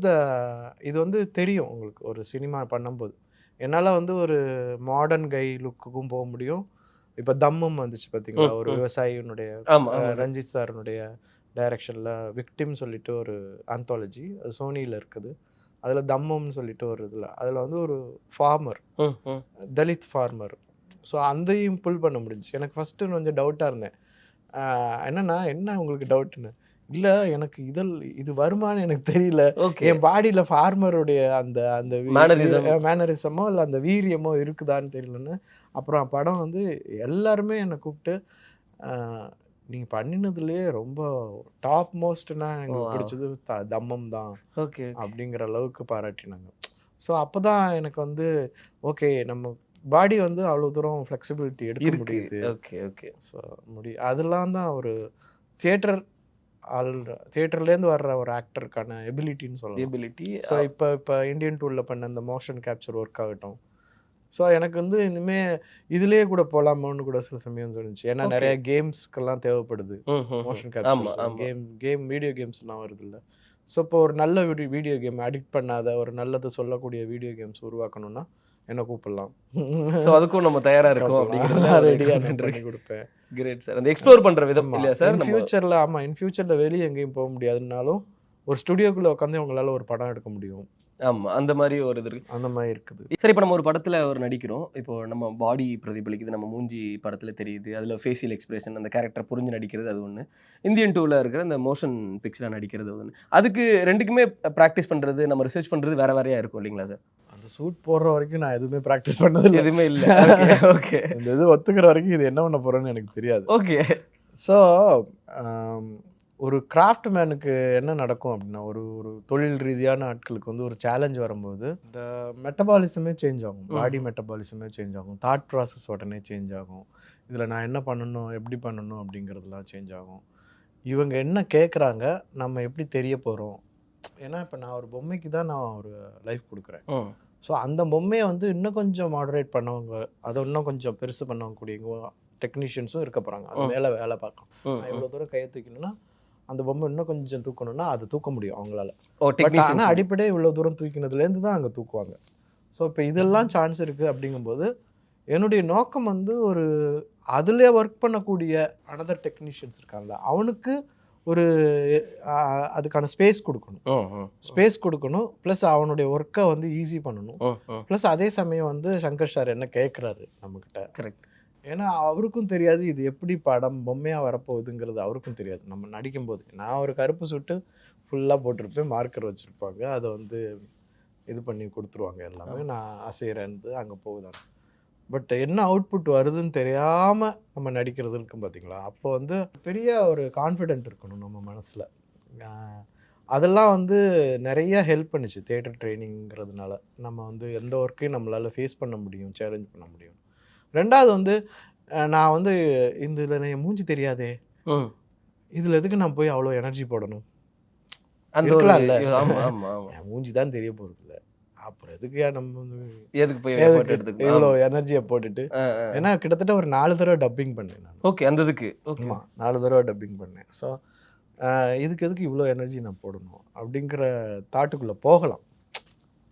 இது வந்து தெரியும் உங்களுக்கு ஒரு சினிமா பண்ணும்போது. என்னால் வந்து ஒரு மாடர்ன் கை லுக்குக்கும் போக முடியும். இப்போ தம்மம் வந்துச்சு பார்த்தீங்களா, ஒரு விவசாயினுடைய ரஞ்சித் சாருனுடைய டைரக்ஷனில் விக்டிம் சொல்லிட்டு ஒரு ஆந்தாலஜி, அது சோனியில் இருக்குது. அதில் தம்மம்னு சொல்லிட்டு ஒரு இதில் அதில் வந்து ஒரு ஃபார்மர், தலித் ஃபார்மர். ஸோ அதையும் புல் பண்ண முடிஞ்சிச்சு. எனக்கு ஃபஸ்ட்டு கொஞ்சம் டவுட்டாக இருந்தேன். என்னன்னா என்ன உங்களுக்கு டவுட்டுன்னு, இல்லை எனக்கு இது வருமானு எனக்கு தெரியல, என் பாடியில் ஃபார்மருடைய அந்த அந்த மேனரிசமோ இல்லை அந்த வீரியமோ இருக்குதான்னு தெரியலன்னு. அப்புறம் படம் வந்து எல்லாருமே என்னை கூப்பிட்டு நீங்கள் பண்ணினதுலேயே ரொம்ப டாப் மோஸ்ட்னா எங்களுக்கு பிடிச்சது தம்மம் தான் அப்படிங்கிற அளவுக்கு பாராட்டினாங்க. ஸோ அப்போ தான் எனக்கு வந்து ஓகே நம்ம பாடி வந்து அவ்வளோ தூரம் ஃப்ளெக்சிபிலிட்டி எடுக்க முடியுது. Okay okay. ஸோ அதெல்லாம் தான் ஒரு தியேட்டர்லேருந்து வர்ற ஒரு ஆக்டருக்கான எபிலிட்டின்னு சொல்லலாம். ஸோ இப்போ இந்தியன் டூலில் பண்ண அந்த மோஷன் கேப்சர் ஒர்க் ஆகட்டும். ஸோ எனக்கு வந்து இனிமேல் இதுலேயே கூட போகலாமோன்னு கூட சில சமயம் தோணுச்சு. ஏன்னா நிறைய கேம்ஸ்க்கெல்லாம் தேவைப்படுது மோஷன் கேப்சர். வீடியோ கேம்ஸ்லாம் வருது இல்லை. ஸோ இப்போ ஒரு நல்ல வீடியோ கேம் அடிக்ட் பண்ணாத ஒரு நல்லதை சொல்லக்கூடிய வீடியோ கேம்ஸ் உருவாக்கணும்னா என்ன கூப்பிடலாம். ஸோ அதுக்கும் நம்ம தயாராக இருக்கோம் அப்படிங்கிறத ரெடியாக பண்ணி கொடுப்பேன். Great sir. அந்த எக்ஸ்ப்ளோர் பண்ணுற விதம் இல்லையா சார் ஃபியூச்சரில்? ஆமாம், இன் ஃபியூச்சரில் வெளியே எங்கேயும் போக முடியாதுனாலும் ஒரு ஸ்டுடியோக்குள்ளே உட்காந்து உங்களால் ஒரு படம் எடுக்க முடியும். ஆமாம், அந்த மாதிரி ஒரு இது இருக்குது. அந்த மாதிரி இருக்குது. சரி, இப்போ நம்ம ஒரு படத்தில் ஒரு நடிக்கிறோம். இப்போ நம்ம பாடி பிரதிபலிக்குது, நம்ம மூஞ்சி படத்தில் தெரியுது, அதில் ஃபேஷியல் எக்ஸ்பிரஷன் அந்த கேரக்டர் புரிஞ்சு நடிக்கிறது அது ஒன்று. இந்தியன் டூவில் இருக்கிற அந்த மோஷன் பிக்சராக நடிக்கிறது ஒன்று. அதுக்கு ரெண்டுக்குமே ப்ராக்டிஸ் பண்ணுறது, நம்ம ரிசர்ச் பண்ணுறது வேறு வேறையாக இருக்கும் இல்லைங்களா சார்? அந்த சூட் போடுற வரைக்கும் நான் எதுவுமே ப்ராக்டிஸ் பண்ணது எதுவுமே இல்லை. ஓகே. இந்த இது ஒத்துக்கிற வரைக்கும் இது என்ன பண்ண போகிறேன்னு எனக்கு தெரியாது. ஓகே. ஸோ ஒரு கிராஃப்ட் மேனுக்கு என்ன நடக்கும் அப்படின்னா, ஒரு தொழில் ரீதியான ஆட்களுக்கு வந்து ஒரு சேலஞ்ச் வரும்போது இந்த மெட்டபாலிசமே சேஞ்ச் ஆகும், பாடி மெட்டபாலிசமே சேஞ்ச் ஆகும், தாட் ப்ராசஸ் உடனே சேஞ்ச் ஆகும். இதில் நான் என்ன பண்ணணும், எப்படி பண்ணணும் அப்படிங்கிறதுலாம் சேஞ்ச் ஆகும். இவங்க என்ன கேட்குறாங்க, நம்ம எப்படி தெரிய போகிறோம். ஏன்னா இப்போ நான் ஒரு பொம்மைக்கு தான் நான் ஒரு லைஃப் கொடுக்குறேன். ஸோ அந்த பொம்மையை வந்து இன்னும் கொஞ்சம் மாடரேட் பண்ணவங்க, அதை இன்னும் கொஞ்சம் பெருசு பண்ணக்கூடிய டெக்னீஷியன்ஸும் இருக்க போகிறாங்க. அது மேலே வேலை பார்க்கும். நான் இவ்வளோ தூரம் கையை தூக்கணும்னா அந்த பொம்மை இன்னும் கொஞ்சம் தூக்கணும்னா அதை தூக்க முடியும் அவங்களால. ஆனால் அடிப்படை இவ்வளோ தூரம் தூக்கினதுலேருந்து தான் அங்கே தூக்குவாங்க. ஸோ இப்போ இதெல்லாம் சான்ஸ் இருக்குது. அப்படிங்கும்போது என்னுடைய நோக்கம் வந்து ஒரு அதிலே ஒர்க் பண்ணக்கூடிய அனதர் டெக்னீஷியன்ஸ் இருக்காங்கல்ல, அவனுக்கு ஒரு அதுக்கான ஸ்பேஸ் கொடுக்கணும். ப்ளஸ் அவனுடைய ஒர்க்கை வந்து ஈஸி பண்ணணும். ப்ளஸ் அதே சமயம் வந்து சங்கர் சார் என்ன கேட்குறாரு நம்மக்கிட்ட. கரெக்ட். ஏன்னா அவருக்கும் தெரியாது இது எப்படி படம் பொம்மையாக வரப்போகுதுங்கிறது அவருக்கும் தெரியாது. நம்ம நடிக்கும்போது நான் ஒரு கருப்பு சுட்டு ஃபுல்லாக போட்டிருப்பேன், மார்க்கர் வச்சுருப்பாங்க, அதை வந்து இது பண்ணி கொடுத்துருவாங்க எல்லாமே. நான் அசைகிறேன்னு அங்கே போகுதாங்க. பட் என்ன அவுட்புட் வருதுன்னு தெரியாமல் நம்ம நடிக்கிறது இருக்கும் பார்த்தீங்களா, அப்போ வந்து பெரிய ஒரு கான்ஃபிடென்ட் இருக்கணும் நம்ம மனசில். அதெல்லாம் வந்து நிறைய ஹெல்ப் பண்ணிச்சு தியேட்டர் ட்ரைனிங்கிறதுனால. நம்ம வந்து எந்த ஒர்க்கையும் நம்மளால் ஃபேஸ் பண்ண முடியும், சேலஞ்ச் பண்ண முடியும். ரெண்டாவது வந்து நான் வந்து இதில் என் மூஞ்சி தெரியாதே, இதில் எதுக்கு நான் போய் அவ்வளோ எனர்ஜி போடணும், இருக்கலாம்ல, என் மூஞ்சி தான் தெரிய போகிறது இல்லை, அப்புறம் எதுக்கு நம்ம எதுக்கு போய் இவ்வளோ எனர்ஜியை போட்டுட்டு. ஏன்னா கிட்டத்தட்ட ஒரு 4 தடவை டப்பிங் பண்ணேன் நான். ஓகே, அந்த இதுக்கு ஓகேம்மா 4 தடவை டப்பிங் பண்ணேன். ஸோ இதுக்கு எதுக்கு இவ்வளோ எனர்ஜி நான் போடணும் அப்படிங்கிற தாட்டுக்குள்ளே போகலாம்.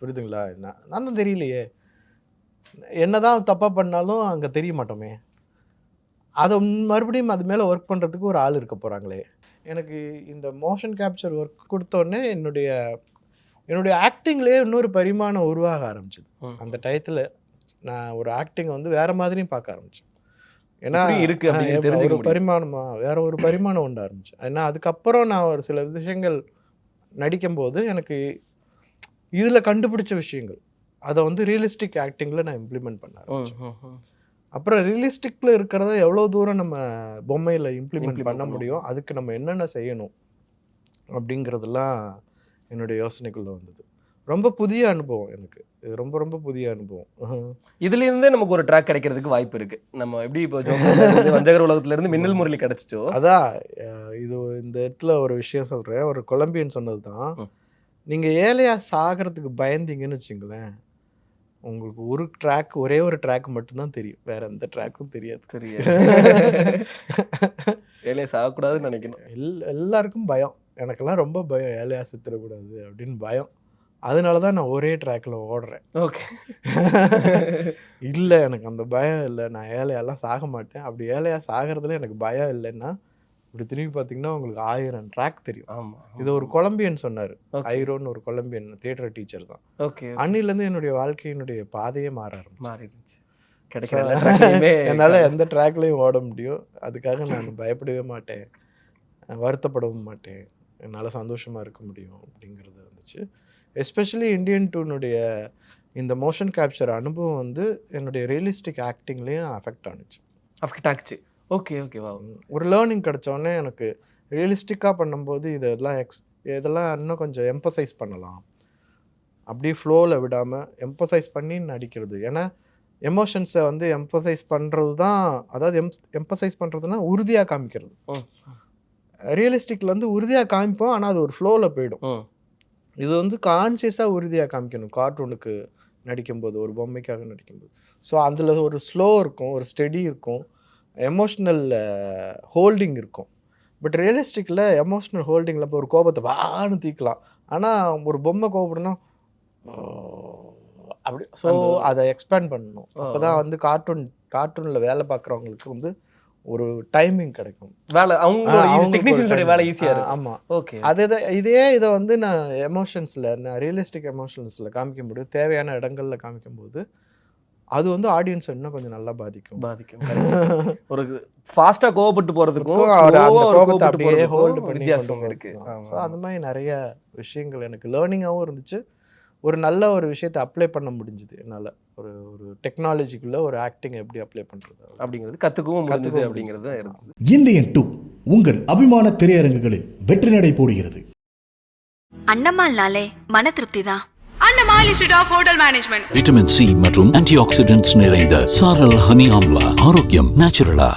புரியுதுங்களா? நான் தான் தெரியலையே, என்னதான் தப்பாக பண்ணாலும் அங்கே தெரிய மாட்டோமே, அதை மறுபடியும் அது மேலே ஒர்க் பண்ணுறதுக்கு ஒரு ஆள் இருக்க போகிறாங்களே. எனக்கு இந்த மோஷன் கேப்சர் ஒர்க் கொடுத்தோடனே என்னுடைய ஆக்டிங்லேயே இன்னொரு பரிமாணம் உருவாக ஆரம்பிச்சிது. அந்த டயத்தில் நான் ஒரு ஆக்டிங்கை வந்து வேறு மாதிரியும் பார்க்க ஆரம்பித்தேன். ஏன்னா ஒரு பரிமாணமாக வேற ஒரு பரிமாணம் உண்டு ஆரம்பிச்சு. ஏன்னா அதுக்கப்புறம் நான் ஒரு சில விஷயங்கள் நடிக்கும்போது எனக்கு இதில் கண்டுபிடிச்ச விஷயங்கள் அதை வந்து ரியலிஸ்டிக் ஆக்டிங்கில் நான் இம்ப்ளிமெண்ட் பண்ண ஆரம்பிச்சேன். அப்புறம் ரியலிஸ்டிக்கில் இருக்கிறத எவ்வளோ தூரம் நம்ம பொம்மையில் இம்ப்ளிமெண்ட் பண்ண முடியும், அதுக்கு நம்ம என்னென்ன செய்யணும் அப்படிங்கிறதெல்லாம் என்னுடைய யோசனைக்குள்ளே வந்தது. ரொம்ப புதிய அனுபவம் எனக்கு, இது ரொம்ப ரொம்ப புதிய அனுபவம். இதுலேருந்தே நமக்கு ஒரு ட்ராக் கிடைக்கிறதுக்கு வாய்ப்பு இருக்குது. நம்ம எப்படி இப்போ வஞ்சகர் உலகத்துலேருந்து மின்னல் முரளி கிடச்சிச்சோ, அதான் இது இந்த இடத்துல ஒரு விஷயம் சொல்கிறேன். ஒரு கொலம்பியன் சொன்னது தான், நீங்கள் ஏழையாக சாகிறதுக்கு பயந்தீங்கன்னு வச்சுங்களேன், உங்களுக்கு ஒரே ஒரு ட்ராக் மட்டும்தான் தெரியும், வேற எந்த ட்ராக்கும் தெரியாது. ஏழையா சாகக்கூடாதுன்னு நினைக்கணும். எல்லாருக்கும் பயம், எனக்கெல்லாம் ரொம்ப பயம், ஏழையா செத்துடக்கூடாது அப்படின்னு பயம். அதனால தான் நான் ஒரே ட்ராக்ல ஓடுறேன். ஓகே. இல்லை எனக்கு அந்த பயம் இல்லை, நான் ஏழையாலாம் சாக மாட்டேன். அப்படி ஏழையா சாகிறதுல எனக்கு பயம் இல்லைன்னா இப்படி திரும்பி பார்த்தீங்கன்னா உங்களுக்கு 1000 ட்ராக் தெரியும். ஆமாம், இது ஒரு கொலம்பியன் சொன்னார், ஐரோன்னு ஒரு கொலம்பியன் தியேட்டர் டீச்சர் தான். ஓகே. அன்னிலேருந்து என்னுடைய வாழ்க்கையினுடைய பாதையே மாறிடுச்சு. என்னால் எந்த ட்ராக்லையும் ஓட முடியும். அதுக்காக நான் பயப்படவே மாட்டேன், வருத்தப்படவும் மாட்டேன், என்னால் சந்தோஷமாக இருக்க முடியும் அப்படிங்கிறது வந்துச்சு. எஸ்பெஷலி இந்தியன் 2னுடைய இந்த மோஷன் கேப்சர் அனுபவம் வந்து என்னுடைய ரியலிஸ்டிக் ஆக்டிங்லேயும் அஃபெக்ட் ஆச்சு. Okay okay. வா, ஒரு லேர்னிங் கிடச்சோடனே எனக்கு ரியலிஸ்டிக்காக பண்ணும்போது இதெல்லாம் இன்னும் கொஞ்சம் எம்பசைஸ் பண்ணலாம், அப்படியே ஃப்ளோவில் விடாமல் எம்பசைஸ் பண்ணி நடிக்கிறது. ஏன்னா எமோஷன்ஸை வந்து எம்பசைஸ் பண்ணுறது தான், அதாவது எம்பசைஸ் பண்ணுறதுனா உறுதியாக காமிக்கிறது. ரியலிஸ்டிக்கில் வந்து உறுதியாக காமிப்போம், ஆனால் அது ஒரு ஃப்ளோவில் போயிடும். இது வந்து கான்சியஸாக உறுதியாக காமிக்கணும். கார்ட்டூனுக்கு நடிக்கும்போது, ஒரு பொம்மைக்காக நடிக்கும்போது. ஸோ அதில் ஒரு ஸ்லோ இருக்கும், ஒரு ஸ்டெடி இருக்கும், எமோஷ்னல் ஹோல்டிங் இருக்கும். பட் ரியலிஸ்டிக்கில் எமோஷ்னல் ஹோல்டிங்கில் இப்போ ஒரு கோபத்தை வான்னு தீக்கலாம், ஆனால் ஒரு பொம்மை கோபப்படணும் அப்படி. ஸோ அதை எக்ஸ்பேண்ட் பண்ணணும். அப்போ தான் வந்து கார்ட்டூனில் வேலை பார்க்குறவங்களுக்கு வந்து ஒரு டைமிங் கிடைக்கும், வேலை அவங்க வேலை ஈஸியாக இருக்கும். ஆமாம், ஓகே. இதை வந்து நான் நான் ரியலிஸ்டிக் எமோஷன்ஸில் காமிக்கும் போது, தேவையான இடங்களில் காமிக்கும்போது அது வந்து ஆடியன்ஸ் இன்னும் கொஞ்சம் நல்லா பாதிக்கும். ஒரு ஃபாஸ்ட்டாக கோவப்பட்டு போகிறதுக்கும் கோபத்தை அப்படியே ஹோல்டு பண்ணி வித்தியாசம் இருக்குது. ஸோ அந்த மாதிரி நிறைய விஷயங்கள் எனக்கு லேர்னிங்காகவும் இருந்துச்சு. ஒரு நல்ல ஒரு விஷயத்தை அப்ளை பண்ண முடிஞ்சுது என்னால். ஒரு டெக்னாலஜிக்குள்ள ஒரு ஆக்டிங் எப்படி அப்ளை பண்ணுறது அப்படிங்கிறது கற்றுக்கவும் அப்படிங்கிறது தான் இருந்தது. இந்தியன் 2 உங்கள் அபிமான திரையரங்குகளில் வெற்றி நடை போடுகிறது. அன்னமால்னாலே மன திருப்தி தான். Annamal institute of hotel management. Vitamin C மற்றும் ஆன்டி ஆக்சிடென்ட்ஸ் நிறைந்த சாரல் ஹனி ஆம்லா, ஆரோக்கியம் நேச்சுரலா.